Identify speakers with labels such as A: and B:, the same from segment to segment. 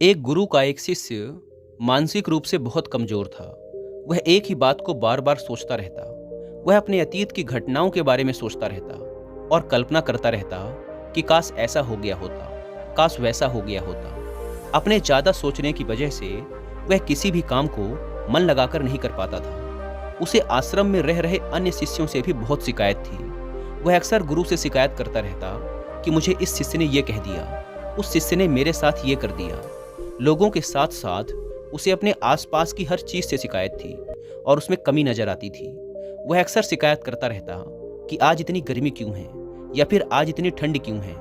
A: एक गुरु का एक शिष्य मानसिक रूप से बहुत कमजोर था। वह एक ही बात को बार बार सोचता रहता। वह अपने अतीत की घटनाओं के बारे में सोचता रहता और कल्पना करता रहता कि काश ऐसा हो गया होता, काश वैसा हो गया होता। अपने ज्यादा सोचने की वजह से वह किसी भी काम को मन लगाकर नहीं कर पाता था। उसे आश्रम में रह रहे अन्य शिष्यों से भी बहुत शिकायत थी। वह अक्सर गुरु से शिकायत करता रहता कि मुझे इस शिष्य ने ये कह दिया, उस शिष्य ने मेरे साथ ये कर दिया। लोगों के साथ साथ उसे अपने आसपास की हर चीज से शिकायत थी और उसमें कमी नजर आती थी। वह अक्सर शिकायत करता रहता कि आज इतनी गर्मी क्यों है, या फिर आज इतनी ठंड क्यों है,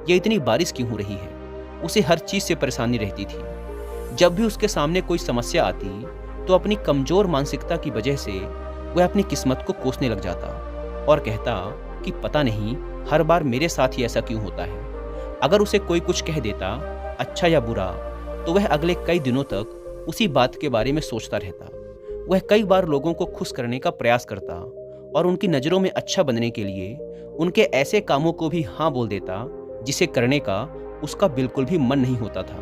A: या इतनी बारिश क्यों हो रही है। उसे हर चीज से परेशानी रहती थी। जब भी उसके सामने कोई समस्या आती तो अपनी कमजोर मानसिकता की वजह से वह अपनी किस्मत को कोसने लग जाता और कहता कि पता नहीं हर बार मेरे साथ ही ऐसा क्यों होता है। अगर उसे कोई कुछ कह देता, अच्छा या बुरा, तो वह अगले कई दिनों तक उसी बात के बारे में सोचता रहता। वह कई बार लोगों को खुश करने का प्रयास करता और उनकी नज़रों में अच्छा बनने के लिए उनके ऐसे कामों को भी हाँ बोल देता जिसे करने का उसका बिल्कुल भी मन नहीं होता था,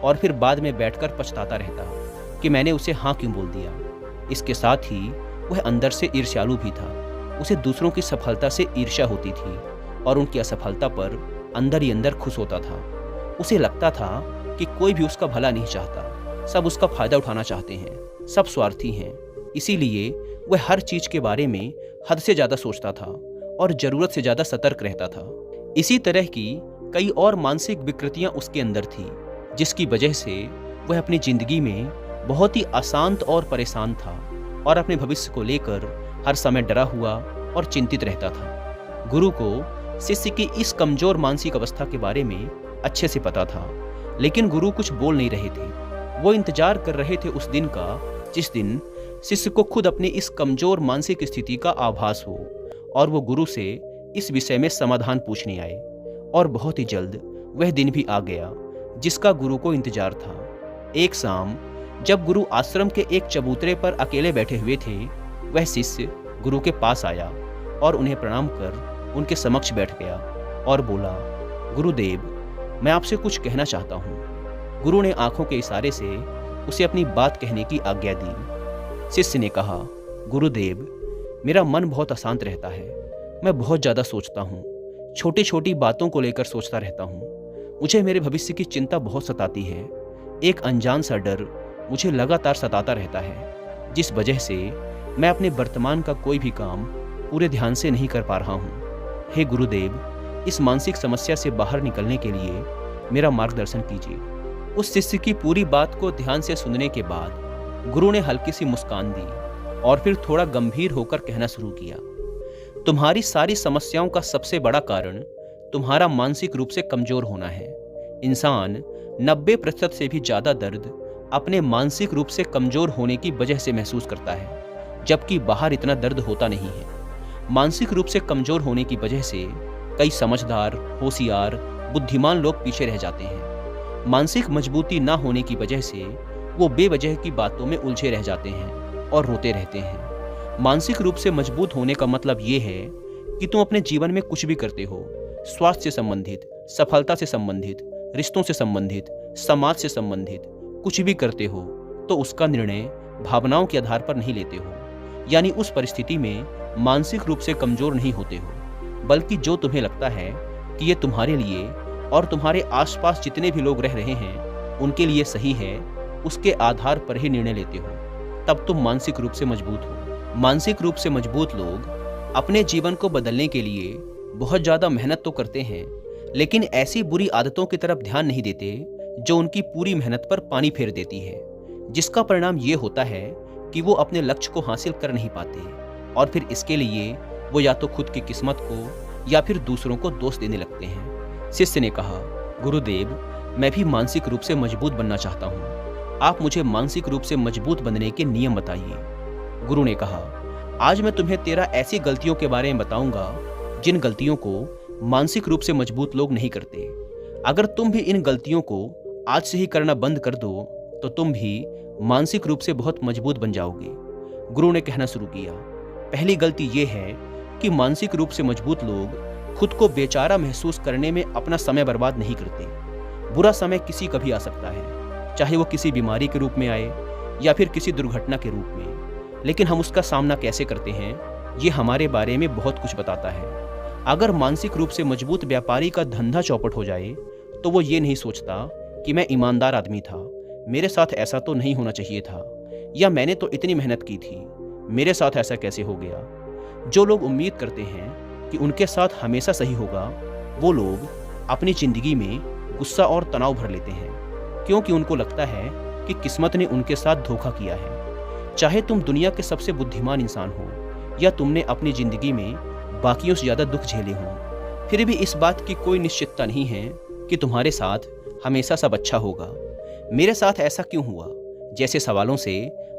A: और फिर बाद में बैठकर पछताता रहता कि मैंने उसे हाँ क्यों बोल दिया। इसके साथ ही वह अंदर से ईर्ष्यालु भी था। उसे दूसरों की सफलता से ईर्ष्या होती थी और उनकी असफलता पर अंदर ही अंदर खुश होता था। उसे लगता था कि कोई भी उसका भला नहीं चाहता, सब उसका फायदा उठाना चाहते हैं, सब स्वार्थी हैं। इसीलिए वह हर चीज के बारे में हद से ज्यादा सोचता था और जरूरत से ज्यादा सतर्क रहता था। इसी तरह की कई और मानसिक विकृतियां उसके अंदर थी, जिसकी वजह से वह अपनी जिंदगी में बहुत ही अशांत और परेशान था और अपने भविष्य को लेकर हर समय डरा हुआ और चिंतित रहता था। गुरु को शिष्य की इस कमजोर मानसिक अवस्था के बारे में अच्छे से पता था, लेकिन गुरु कुछ बोल नहीं रहे थे। वो इंतजार कर रहे थे उस दिन का जिस दिन शिष्य को खुद अपनी इस कमजोर मानसिक स्थिति का आभास हो और वो गुरु से इस विषय में समाधान पूछने आए। और बहुत ही जल्द वह दिन भी आ गया जिसका गुरु को इंतजार था। एक शाम जब गुरु आश्रम के एक चबूतरे पर अकेले बैठे हुए थे, वह शिष्य गुरु के पास आया और उन्हें प्रणाम कर उनके समक्ष बैठ गया और बोला, गुरुदेव, मैं आपसे कुछ कहना चाहता हूँ। गुरु ने आंखों के इशारे से उसे अपनी बात कहने की आज्ञा दी। शिष्य ने कहा, गुरुदेव, मेरा मन बहुत अशांत रहता है। मैं बहुत ज़्यादा सोचता हूँ, छोटी छोटी बातों को लेकर सोचता रहता हूँ। मुझे मेरे भविष्य की चिंता बहुत सताती है। एक अनजान सा डर मुझे लगातार सताता रहता है, जिस वजह से मैं अपने वर्तमान का कोई भी काम पूरे ध्यान से नहीं कर पा रहा हूँ। हे गुरुदेव, इस मानसिक समस्या से बाहर निकलने के लिए मेरा मार्गदर्शन कीजिए। उस शिष्य की पूरी बात को ध्यान से सुनने के बाद गुरु ने हल्की सी मुस्कान दी और फिर थोड़ा गंभीर होकर कहना शुरू किया, तुम्हारी सारी समस्याओं का सबसे बड़ा कारण तुम्हारा मानसिक रूप से कमजोर होना है। इंसान 90% से भी ज्यादा दर्द अपने मानसिक रूप से कमजोर होने की वजह से महसूस करता है, जबकि बाहर इतना दर्द होता नहीं है। मानसिक रूप से कमजोर होने की वजह से कई समझदार, होशियार, बुद्धिमान लोग पीछे रह जाते हैं। मानसिक मजबूती ना होने की वजह से वो बेवजह की बातों में उलझे रह जाते हैं और रोते रहते हैं। मानसिक रूप से मजबूत होने का मतलब ये है कि तुम अपने जीवन में कुछ भी करते हो, स्वास्थ्य से संबंधित, सफलता से संबंधित, रिश्तों से संबंधित, समाज से संबंधित कुछ भी करते हो तो उसका निर्णय भावनाओं के आधार पर नहीं लेते हो। यानी उस परिस्थिति में मानसिक रूप से कमजोर नहीं होते हो, बल्कि जो तुम्हें लगता है कि ये तुम्हारे लिए और तुम्हारे आसपास जितने भी लोग रह रहे हैं उनके लिए सही है, उसके आधार पर ही निर्णय लेते हो। तब तुम मानसिक रूप से मजबूत हो। मानसिक रूप से मजबूत लोग अपने जीवन को बदलने के लिए बहुत ज़्यादा मेहनत तो करते हैं, लेकिन ऐसी बुरी आदतों की तरफ ध्यान नहीं देते जो उनकी पूरी मेहनत पर पानी फेर देती है, जिसका परिणाम ये होता है कि वो अपने लक्ष्य को हासिल कर नहीं पाते और फिर इसके लिए वो या तो खुद की किस्मत को या फिर दूसरों को दोष देने लगते हैं। शिष्य ने कहा, गुरुदेव, मैं भी मानसिक रूप से मजबूत बनना चाहता हूँ। आप मुझे मानसिक रूप से मजबूत बनने के नियम बताइए। गुरु ने कहा, आज मैं तुम्हें 13 ऐसी गलतियों के बारे में बताऊंगा जिन गलतियों को मानसिक रूप से मजबूत लोग नहीं करते। अगर तुम भी इन गलतियों को आज से ही करना बंद कर दो तो तुम भी मानसिक रूप से बहुत मजबूत बन जाओगे। गुरु ने कहना शुरू किया, पहली गलती ये है कि मानसिक रूप से मजबूत लोग खुद को बेचारा महसूस करने में अपना समय बर्बाद नहीं करते। बुरा समय किसी का भी आ सकता है, चाहे वो किसी बीमारी के रूप में आए या फिर किसी दुर्घटना के रूप में। लेकिन हम उसका सामना कैसे करते हैं, ये हमारे बारे में बहुत कुछ बताता है। अगर मानसिक रूप से मजबूत व्यापारी का धंधा चौपट हो जाए तो वो ये नहीं सोचता कि मैं ईमानदार आदमी था, मेरे साथ ऐसा तो नहीं होना चाहिए था, या मैंने तो इतनी मेहनत की थी, मेरे साथ ऐसा कैसे हो गया। जो लोग उम्मीद करते हैं कि उनके साथ हमेशा सही होगा, वो लोग अपनी ज़िंदगी में गुस्सा और तनाव भर लेते हैं, क्योंकि उनको लगता है कि किस्मत ने उनके साथ धोखा किया है। चाहे तुम दुनिया के सबसे बुद्धिमान इंसान हो या तुमने अपनी ज़िंदगी में बाकियों से ज़्यादा दुख झेले हों, फिर भी इस बात की कोई निश्चितता नहीं है कि तुम्हारे साथ हमेशा सब अच्छा होगा। मेरे साथ ऐसा क्यों हुआ जैसे सवालों से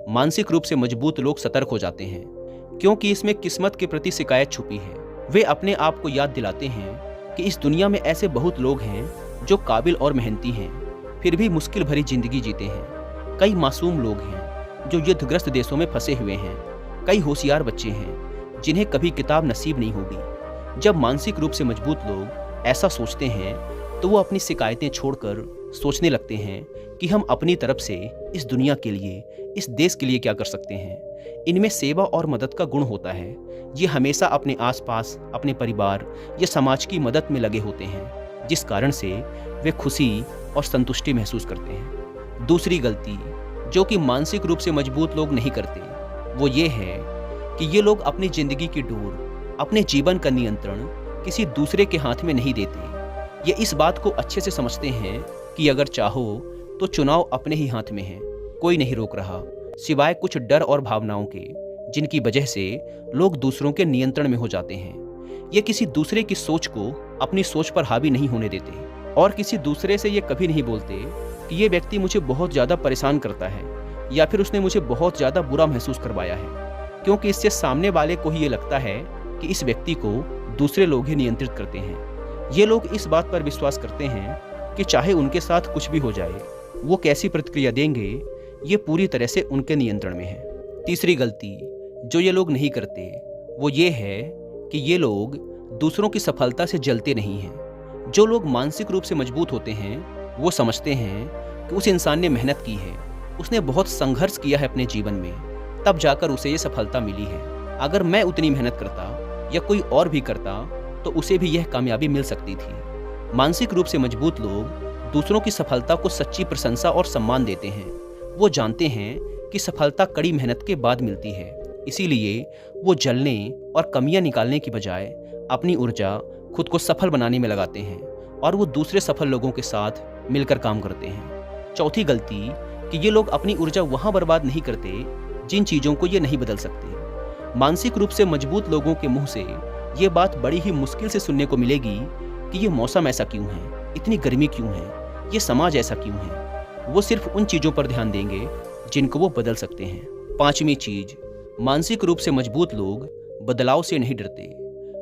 A: मानसिक रूप से मजबूत लोग सतर्क हो जाते हैं, क्योंकि इसमें किस्मत के प्रति शिकायत छुपी है। वे अपने आप को याद दिलाते हैं कि इस दुनिया में ऐसे बहुत लोग हैं जो काबिल और मेहनती हैं, फिर भी मुश्किल भरी जिंदगी जीते हैं। कई मासूम लोग हैं जो युद्धग्रस्त देशों में फंसे हुए हैं। कई होशियार बच्चे हैं जिन्हें कभी किताब नसीब नहीं होगी। जब मानसिक रूप से मजबूत लोग ऐसा सोचते हैं तो वो अपनी शिकायतें छोड़कर सोचने लगते हैं कि हम अपनी तरफ से इस दुनिया के लिए, इस देश के लिए क्या कर सकते हैं। इनमें सेवा और मदद का गुण होता है। ये हमेशा अपने आसपास, अपने परिवार या समाज की मदद में लगे होते हैं, जिस कारण से वे खुशी और संतुष्टि महसूस करते हैं। दूसरी गलती जो कि मानसिक रूप से मजबूत लोग नहीं करते, वो ये है कि ये लोग अपनी जिंदगी की डोर, अपने जीवन का नियंत्रण किसी दूसरे के हाथ में नहीं देते। ये इस बात को अच्छे से समझते हैं कि अगर चाहो तो चुनाव अपने ही हाथ में है, कोई नहीं रोक रहा, सिवाय कुछ डर और भावनाओं के, जिनकी वजह से लोग दूसरों के नियंत्रण में हो जाते हैं। ये किसी दूसरे की सोच को अपनी सोच पर हावी नहीं होने देते और किसी दूसरे से ये कभी नहीं बोलते कि ये व्यक्ति मुझे बहुत ज़्यादा परेशान करता है या फिर उसने मुझे बहुत ज़्यादा बुरा महसूस करवाया है, क्योंकि इससे सामने वाले को ही ये लगता है कि इस व्यक्ति को दूसरे लोग ही नियंत्रित करते हैं। ये लोग इस बात पर विश्वास करते हैं कि चाहे उनके साथ कुछ भी हो जाए, वो कैसी प्रतिक्रिया देंगे ये पूरी तरह से उनके नियंत्रण में है। तीसरी गलती जो ये लोग नहीं करते वो ये है कि ये लोग दूसरों की सफलता से जलते नहीं हैं। जो लोग मानसिक रूप से मजबूत होते हैं वो समझते हैं कि उस इंसान ने मेहनत की है, उसने बहुत संघर्ष किया है अपने जीवन में, तब जाकर उसे ये सफलता मिली है। अगर मैं उतनी मेहनत करता या कोई और भी करता तो उसे भी यह कामयाबी मिल सकती थी। मानसिक रूप से मजबूत लोग दूसरों की सफलता को सच्ची प्रशंसा और सम्मान देते हैं। वो जानते हैं कि सफलता कड़ी मेहनत के बाद मिलती है, इसीलिए वो जलने और कमियां निकालने की बजाय अपनी ऊर्जा खुद को सफल बनाने में लगाते हैं और वो दूसरे सफल लोगों के साथ मिलकर काम करते हैं। चौथी गलती कि ये लोग अपनी ऊर्जा वहाँ बर्बाद नहीं करते जिन चीज़ों को ये नहीं बदल सकते। मानसिक रूप से मजबूत लोगों के मुंह से ये बात बड़ी ही मुश्किल से सुनने को मिलेगी कि ये मौसम ऐसा क्यों है, इतनी गर्मी क्यों है, ये समाज ऐसा क्यों है। वो सिर्फ उन चीज़ों पर ध्यान देंगे जिनको वो बदल सकते हैं। पांचवी चीज़, मानसिक रूप से मजबूत लोग बदलाव से नहीं डरते।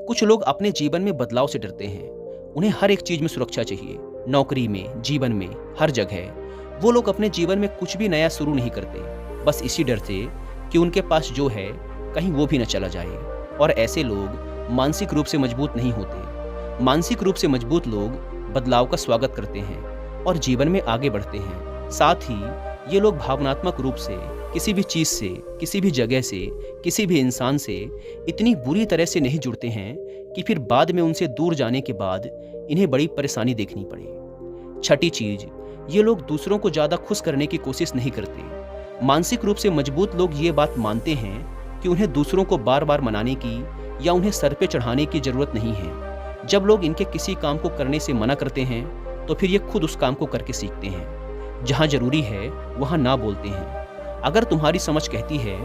A: कुछ लोग अपने जीवन में बदलाव से डरते हैं। उन्हें हर एक चीज़ में सुरक्षा चाहिए, नौकरी में, जीवन में, हर जगह। वो लोग अपने जीवन में कुछ भी नया शुरू नहीं करते, बस इसी डर से कि उनके पास जो है कहीं वो भी न चला जाए। और ऐसे लोग मानसिक रूप से मजबूत नहीं होते। मानसिक रूप से मजबूत लोग बदलाव का स्वागत करते हैं और जीवन में आगे बढ़ते हैं। साथ ही ये लोग भावनात्मक रूप से किसी भी चीज़ से, किसी भी जगह से, किसी भी इंसान से इतनी बुरी तरह से नहीं जुड़ते हैं कि फिर बाद में उनसे दूर जाने के बाद इन्हें बड़ी परेशानी देखनी पड़े। छठी चीज़, ये लोग दूसरों को ज़्यादा खुश करने की कोशिश नहीं करते। मानसिक रूप से मजबूत लोग ये बात मानते हैं कि उन्हें दूसरों को बार बार मनाने की या उन्हें सर पे चढ़ाने की ज़रूरत नहीं है। जब लोग इनके किसी काम को करने से मना करते हैं तो फिर ये खुद उस काम को करके सीखते हैं। जहाँ ज़रूरी है वहाँ ना बोलते हैं। अगर तुम्हारी समझ कहती है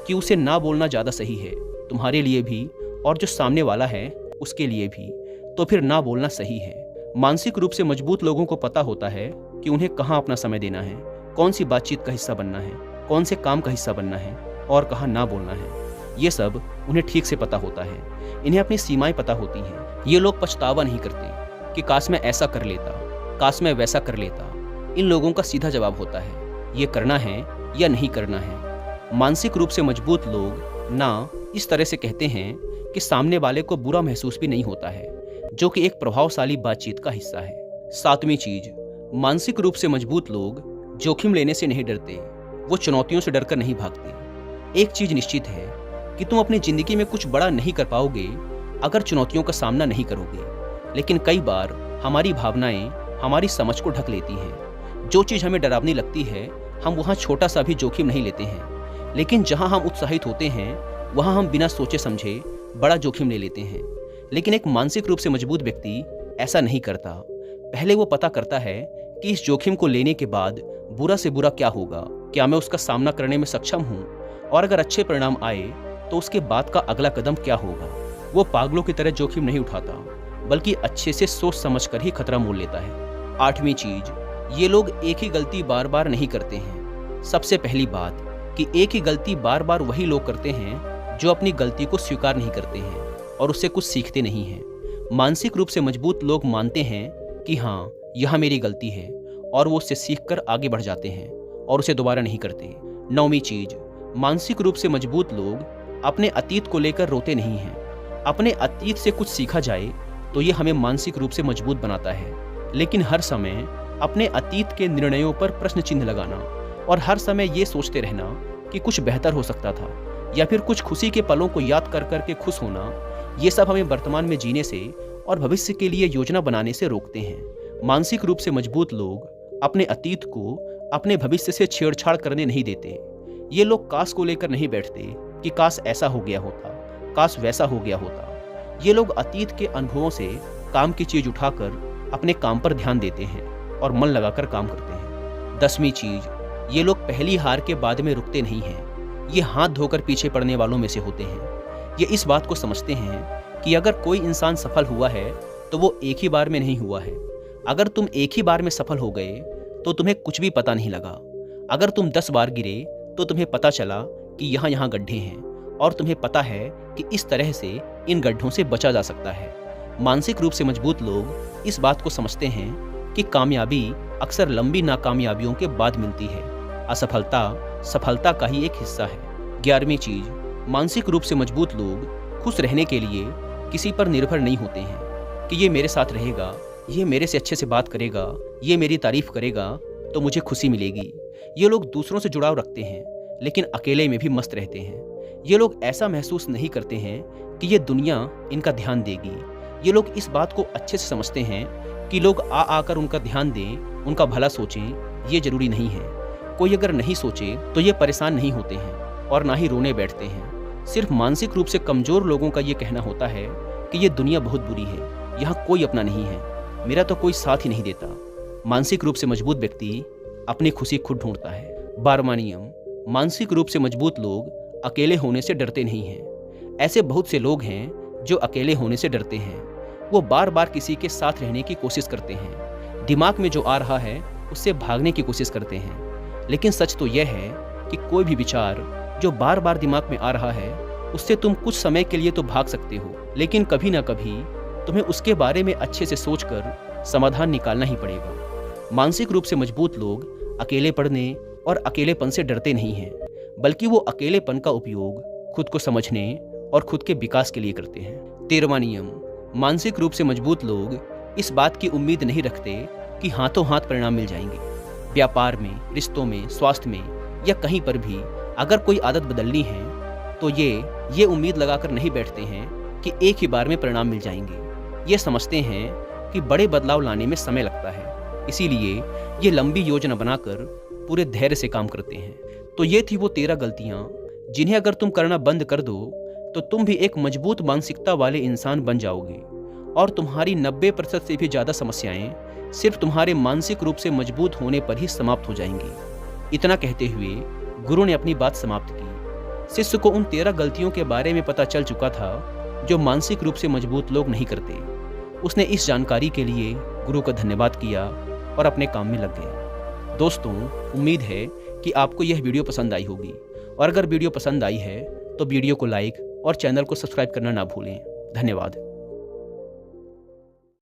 A: कि उसे ना बोलना ज़्यादा सही है, तुम्हारे लिए भी और जो सामने वाला है उसके लिए भी, तो फिर ना बोलना सही है। मानसिक रूप से मजबूत लोगों को पता होता है कि उन्हें कहाँ अपना समय देना है, कौन सी बातचीत का हिस्सा बनना है, कौन से काम का हिस्सा बनना है और कहाँ ना बोलना है। ये सब उन्हें ठीक से पता होता है। इन्हें अपनी सीमाएं पता होती हैं। ये लोग पछतावा नहीं करते कि काश मैं ऐसा कर लेता, काश मैं वैसा कर लेता। इन लोगों का सीधा जवाब होता है, ये करना है या नहीं करना है। मानसिक रूप से मजबूत लोग ना इस तरह से कहते हैं कि सामने वाले को बुरा महसूस भी नहीं होता है, जो कि एक प्रभावशाली बातचीत का हिस्सा है। सातवीं चीज, मानसिक रूप से मजबूत लोग जोखिम लेने से नहीं डरते, वो चुनौतियों से डरकर नहीं भागते। एक चीज निश्चित है कि तुम अपनी जिंदगी में कुछ बड़ा नहीं कर पाओगे अगर चुनौतियों का सामना नहीं करोगे। लेकिन कई बार हमारी भावनाएं हमारी समझ को ढक लेती हैं। जो चीज़ हमें डरावनी लगती है, हम वहाँ छोटा सा भी जोखिम नहीं लेते हैं। लेकिन जहाँ हम उत्साहित होते हैं, वहाँ हम बिना सोचे समझे बड़ा जोखिम ले लेते हैं। लेकिन एक मानसिक रूप से मजबूत व्यक्ति ऐसा नहीं करता। पहले वो पता करता है कि इस जोखिम को लेने के बाद बुरा से बुरा क्या होगा, क्या मैं उसका सामना करने में सक्षम हूँ, और अगर अच्छे परिणाम आए तो उसके बाद का अगला कदम क्या होगा। वो पागलों की तरह जोखिम नहीं उठाता, बल्कि अच्छे से सोच समझ कर ही खतरा मोल लेता है। आठवीं चीज, ये लोग एक ही गलती बार बार नहीं करते हैं। सबसे पहली बात कि एक ही गलती बार बार वही लोग करते हैं जो अपनी गलती को स्वीकार नहीं करते हैं और उससे कुछ सीखते नहीं हैं। मानसिक रूप से मजबूत लोग मानते हैं कि हाँ, यह मेरी गलती है, और वो उससे सीखकर आगे बढ़ जाते हैं और उसे दोबारा नहीं करते। नौवीं चीज, मानसिक रूप से मजबूत लोग अपने अतीत को लेकर रोते नहीं हैं। अपने अतीत से कुछ सीखा जाए तो ये हमें मानसिक रूप से मजबूत बनाता है। लेकिन हर समय अपने अतीत के निर्णयों पर प्रश्न चिन्ह लगाना और हर समय ये सोचते रहना कि कुछ बेहतर हो सकता था, या फिर कुछ खुशी के पलों को याद कर कर के खुश होना, ये सब हमें वर्तमान में जीने से और भविष्य के लिए योजना बनाने से रोकते हैं। मानसिक रूप से मजबूत लोग अपने अतीत को अपने भविष्य से छेड़छाड़ करने नहीं देते। ये लोग काश को लेकर नहीं बैठते कि काश ऐसा हो गया होता, काश वैसा हो गया होता। ये लोग अतीत के अनुभवों से काम की चीज उठाकर अपने काम पर ध्यान देते हैं और मन लगाकर काम करते हैं। 10वीं चीज, ये लोग पहली हार के बाद में रुकते नहीं हैं। ये हाथ धोकर पीछे पड़ने वालों में से होते हैं। ये इस बात को समझते हैं कि अगर कोई इंसान सफल हुआ है तो वो एक ही बार में नहीं हुआ है। अगर तुम एक ही बार में सफल हो गए तो तुम्हें कुछ भी पता नहीं लगा। अगर तुम 10 बार गिरे तो तुम्हें पता चला कि यहाँ यहाँ गड्ढे हैं, और तुम्हें पता है कि इस तरह से इन गड्ढों से बचा जा सकता है। मानसिक रूप से मजबूत लोग इस बात को समझते हैं कि कामयाबी अक्सर लंबी नाकामयाबियों के बाद मिलती है। असफलता सफलता का ही एक हिस्सा है। 11वीं चीज, मानसिक रूप से मजबूत लोग खुश रहने के लिए किसी पर निर्भर नहीं होते हैं कि ये मेरे साथ रहेगा, ये मेरे से अच्छे से बात करेगा, ये मेरी तारीफ करेगा तो मुझे खुशी मिलेगी। ये लोग दूसरों से जुड़ाव रखते हैं, लेकिन अकेले में भी मस्त रहते हैं। ये लोग ऐसा महसूस नहीं करते हैं कि ये दुनिया इनका ध्यान देगी। ये लोग इस बात को अच्छे से समझते हैं कि लोग आकर उनका ध्यान दें, उनका भला सोचें, ये जरूरी नहीं है। कोई अगर नहीं सोचे तो ये परेशान नहीं होते हैं और ना ही रोने बैठते हैं। सिर्फ मानसिक रूप से कमजोर लोगों का ये कहना होता है कि ये दुनिया बहुत बुरी है, यहाँ कोई अपना नहीं है, मेरा तो कोई साथ ही नहीं देता। मानसिक रूप से मजबूत व्यक्ति अपनी खुशी खुद ढूंढता है। 12वां नियम, मानसिक रूप से मजबूत लोग अकेले होने से डरते नहीं हैं। ऐसे बहुत से लोग हैं जो अकेले होने से डरते हैं। वो बार बार किसी के साथ रहने की कोशिश करते हैं। दिमाग में जो आ रहा है उससे भागने की कोशिश करते हैं। लेकिन सच तो यह है कि कोई भी विचार जो बार बार दिमाग में आ रहा है, उससे तुम कुछ समय के लिए तो भाग सकते हो, लेकिन कभी ना कभी तुम्हें उसके बारे में अच्छे से सोचकर समाधान निकालना ही पड़ेगा। मानसिक रूप से मजबूत लोग अकेले पड़ने और अकेलेपन से डरते नहीं हैं, बल्कि वो अकेलेपन का उपयोग खुद को समझने और खुद के विकास के लिए करते हैं। 13वां नियम, मानसिक रूप से मजबूत लोग इस बात की उम्मीद नहीं रखते कि हाथों हाथ परिणाम मिल जाएंगे। व्यापार में, रिश्तों में, स्वास्थ्य में या कहीं पर भी अगर कोई आदत बदलनी है तो ये उम्मीद लगाकर नहीं बैठते हैं कि एक ही बार में परिणाम मिल जाएंगे। ये समझते हैं कि बड़े बदलाव लाने में समय लगता है, इसीलिए ये लंबी योजना बनाकर पूरे धैर्य से काम करते हैं। तो ये थी वो 13 गलतियां जिन्हें अगर तुम करना बंद कर दो तो तुम भी एक मजबूत मानसिकता वाले इंसान बन जाओगे, और तुम्हारी 90% से भी ज़्यादा समस्याएं सिर्फ तुम्हारे मानसिक रूप से मजबूत होने पर ही समाप्त हो जाएंगी। इतना कहते हुए गुरु ने अपनी बात समाप्त की। शिष्य को उन 13 गलतियों के बारे में पता चल चुका था जो मानसिक रूप से मजबूत लोग नहीं करते। उसने इस जानकारी के लिए गुरु का धन्यवाद किया और अपने काम में लग गया। दोस्तों, उम्मीद है कि आपको यह वीडियो पसंद आई होगी, और अगर वीडियो पसंद आई है तो वीडियो को लाइक और चैनल को सब्सक्राइब करना ना भूलें। धन्यवाद।